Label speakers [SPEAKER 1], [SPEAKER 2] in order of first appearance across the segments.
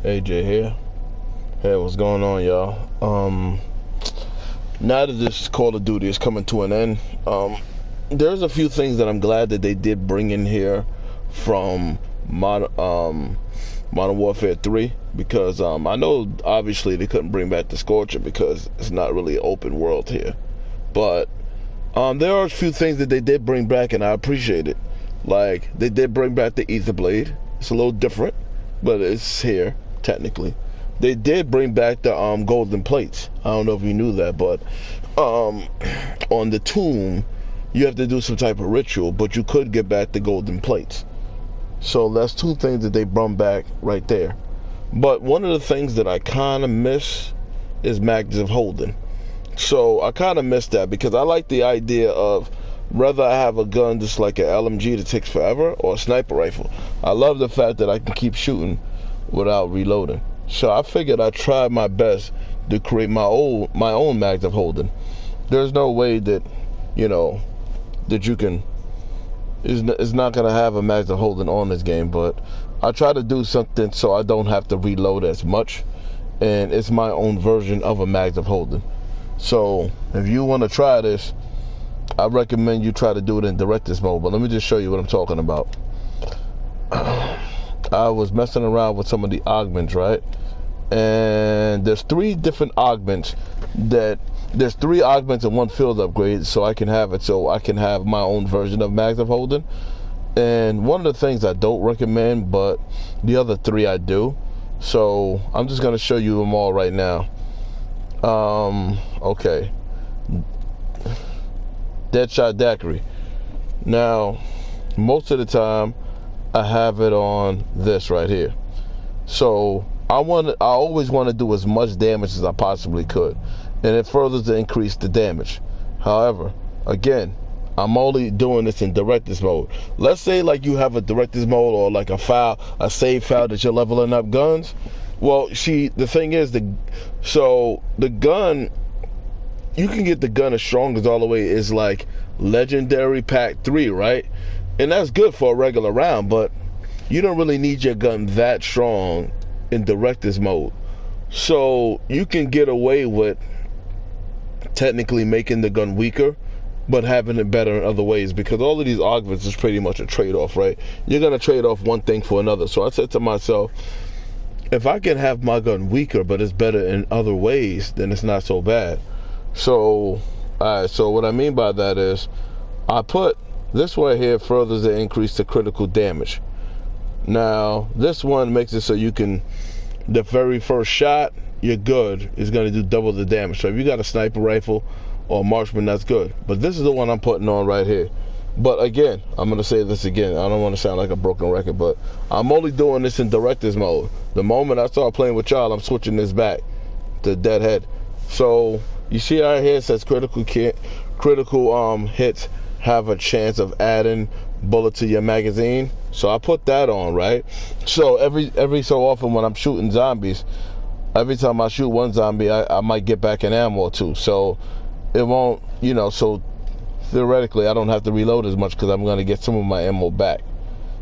[SPEAKER 1] AJ here. Hey, what's going on, y'all? Now that this Call of Duty is coming to an end, there's a few things that I'm glad that they did bring in here from Modern Warfare 3, because I know obviously they couldn't bring back the Scorcher because it's not really open world here, but there are a few things that they did bring back and I appreciate it. Like, they did bring back the Ether Blade. It's a little different, but it's here technically. They did bring back the golden plates. I don't know if you knew that, but on the tomb you have to do some type of ritual, but you could get back the golden plates. So that's two things that they brought back right there. But one of the things that I kind of miss is mags of holding. So I kind of miss that because I like the idea of whether I have a gun just like an LMG that takes forever or a sniper rifle. I love the fact that I can keep shooting without reloading. So I figured I'd try my best to create my own mags of holding. There's no way that, you know, that you can, it's not going to have a mags of holding on this game, but I try to do something so I don't have to reload as much, and it's my own version of a mags of holding. So if you want to try this, I recommend you try to do it in director's mode. But let me just show you what I'm talking about. I was messing around with some of the augments, right? And there's three different augments there's three augments and one field upgrade, so I can have my own version of mags of holding. And one of the things I don't recommend, but the other three I do. So I'm just gonna show you them all right now. Okay. Deadshot daiquiri. Now, most of the time I have it on this right here. So I always want to do as much damage as I possibly could, and it furthers to increase the damage. However, again, I'm only doing this in director's mode. Let's say like you have a director's mode or like a save file that you're leveling up guns. Well, the thing is, the gun, you can get the gun as strong as all the way is like legendary pack 3, right? And that's good for a regular round, but you don't really need your gun that strong in director's mode. So you can get away with technically making the gun weaker, but having it better in other ways, because all of these augments is pretty much a trade-off, right? You're gonna trade off one thing for another. So I said to myself, if I can have my gun weaker but it's better in other ways, then it's not so bad. So so what I mean by that is I put this right here furthers to increase the critical damage. Now this one makes it so you can, the very first shot you're good is going to do double the damage. So if you got a sniper rifle or a marksman, that's good. But this is the one I'm putting on right here. But again, I'm going to say this again, I don't want to sound like a broken record, but I'm only doing this in director's mode. The moment I start playing with y'all, I'm switching this back to deadhead. So you see right here it says critical hits have a chance of adding bullet to your magazine. So I put that on, right? So every so often when I'm shooting zombies, every time I shoot one zombie, I might get back an ammo or two. So it won't, so theoretically I don't have to reload as much because I'm going to get some of my ammo back.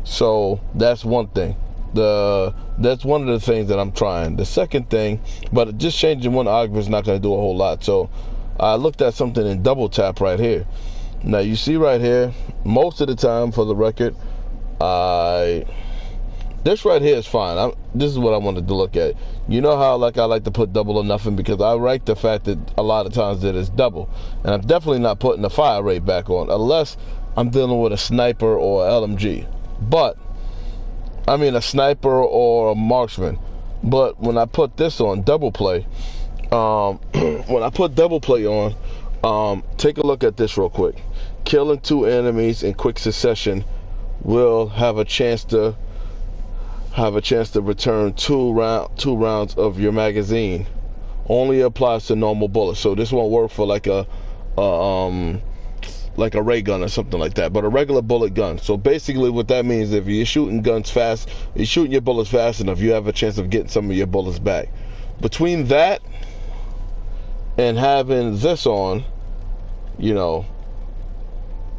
[SPEAKER 1] So that's one thing. That's one of the things that I'm trying. The second thing, but just changing one augment is not going to do a whole lot. So I looked at something in double tap right here. Now you see right here, most of the time, for the record, this right here is fine. This is what I wanted to look at. You know how I like to put double or nothing, because I like the fact that a lot of times that it's double. And I'm definitely not putting the fire rate back on unless I'm dealing with a sniper or LMG. But I mean a sniper or a marksman. But when I put this on double play, when I put double play on, take a look at this real quick. Killing 2 enemies in quick succession will have a chance to return two rounds of your magazine. Only applies to normal bullets. So this won't work for like a ray gun or something like that, but a regular bullet gun. So basically what that means, if you're shooting guns fast, you're shooting your bullets fast enough, you have a chance of getting some of your bullets back. Between that and having this on,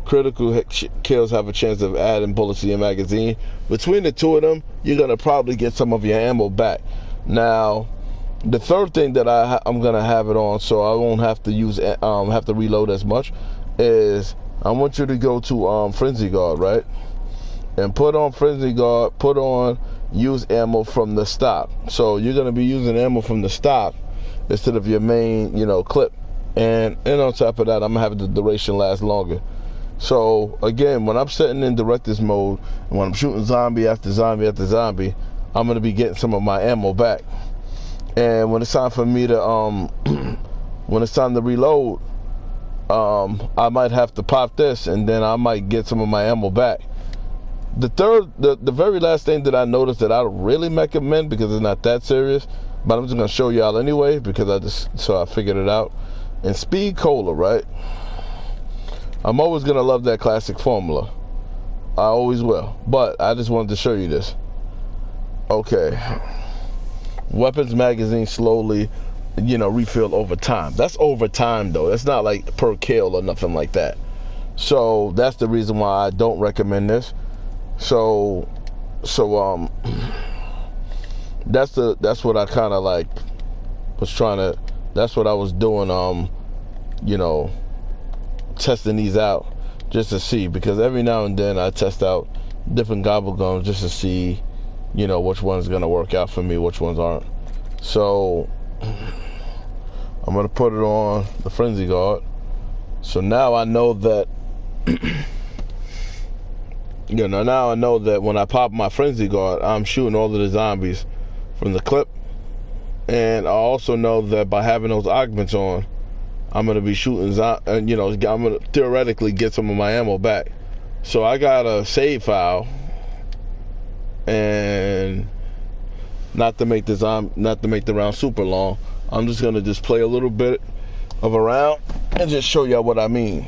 [SPEAKER 1] critical kills have a chance of adding bullets to your magazine. Between the two of them, you're gonna probably get some of your ammo back. Now, the third thing that I'm gonna have it on, so I won't have to use have to reload as much, is I want you to go to Frenzy Guard, right? And put on Frenzy Guard, put on use ammo from the stock. So you're gonna be using ammo from the stock instead of your main, clip. And on top of that, I'm gonna have the duration last longer. So again, when I'm setting in director's mode, and when I'm shooting zombie after zombie after zombie, I'm gonna be getting some of my ammo back. And when it's time for me to when it's time to reload, I might have to pop this, and then I might get some of my ammo back. The very last thing that I noticed that I don't really recommend, because it's not that serious, but I'm just gonna show y'all anyway because I figured it out. And speed cola, right? I'm always gonna love that classic formula. I always will. But I just wanted to show you this. Okay. Weapons magazine slowly, refill over time. That's over time though. That's not like per kill or nothing like that. So that's the reason why I don't recommend this. So that's what I kind of like was trying to, that's what I was doing, testing these out just to see, because every now and then I test out different gobble gums just to see, which one's gonna work out for me, which ones aren't. So I'm gonna put it on the Frenzy Guard. So now I know that now I know that when I pop my Frenzy Guard, I'm shooting all of the zombies from the clip. And I also know that by having those augments on, I'm going to be shooting, and I'm going to theoretically get some of my ammo back. So I got a save file, and not to make the round super long, I'm just going to just play a little bit of a round and just show y'all what I mean.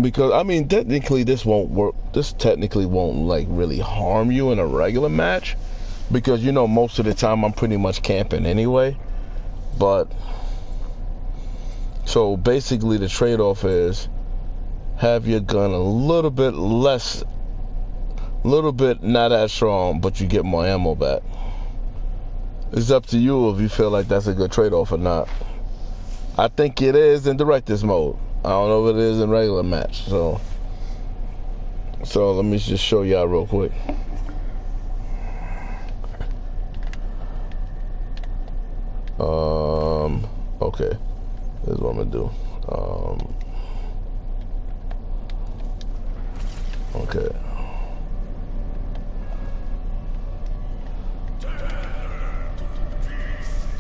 [SPEAKER 1] Because technically this won't work. This technically won't like really harm you in a regular match, because most of the time I'm pretty much camping anyway. But so basically the trade-off is have your gun a little bit not as strong, but you get more ammo back. It's up to you if you feel like that's a good trade-off or not. I think it is in director's mode. I don't know if it is in regular match. So let me just show y'all real quick. Okay. This is what I'm gonna do. Okay.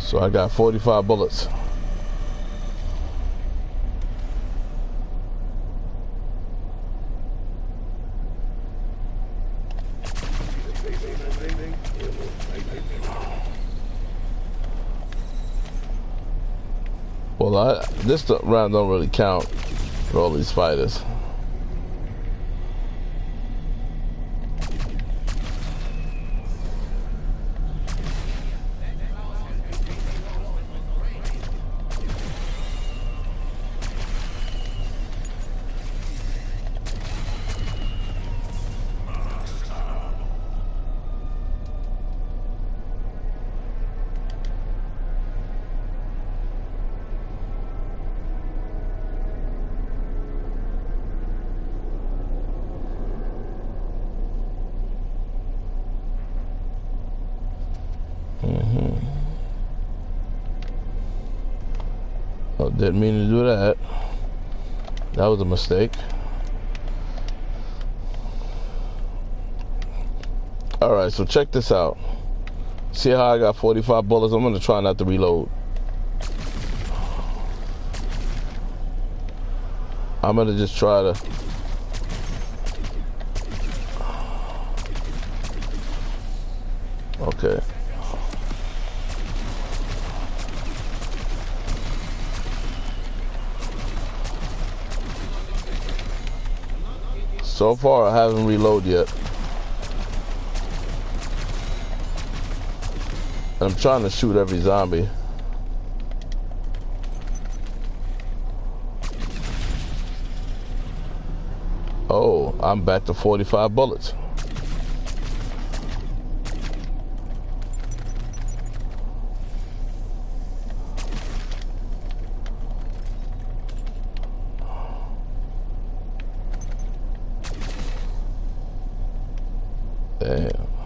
[SPEAKER 1] So I got 45 bullets. Well, this round don't really count for all these fighters. Oh, didn't mean to do that. That was a mistake. Alright, so check this out. See how I got 45 bullets? I'm gonna try not to reload. I'm gonna just try to okay. So far, I haven't reloaded yet. I'm trying to shoot every zombie. Oh, I'm back to 45 bullets. Damn.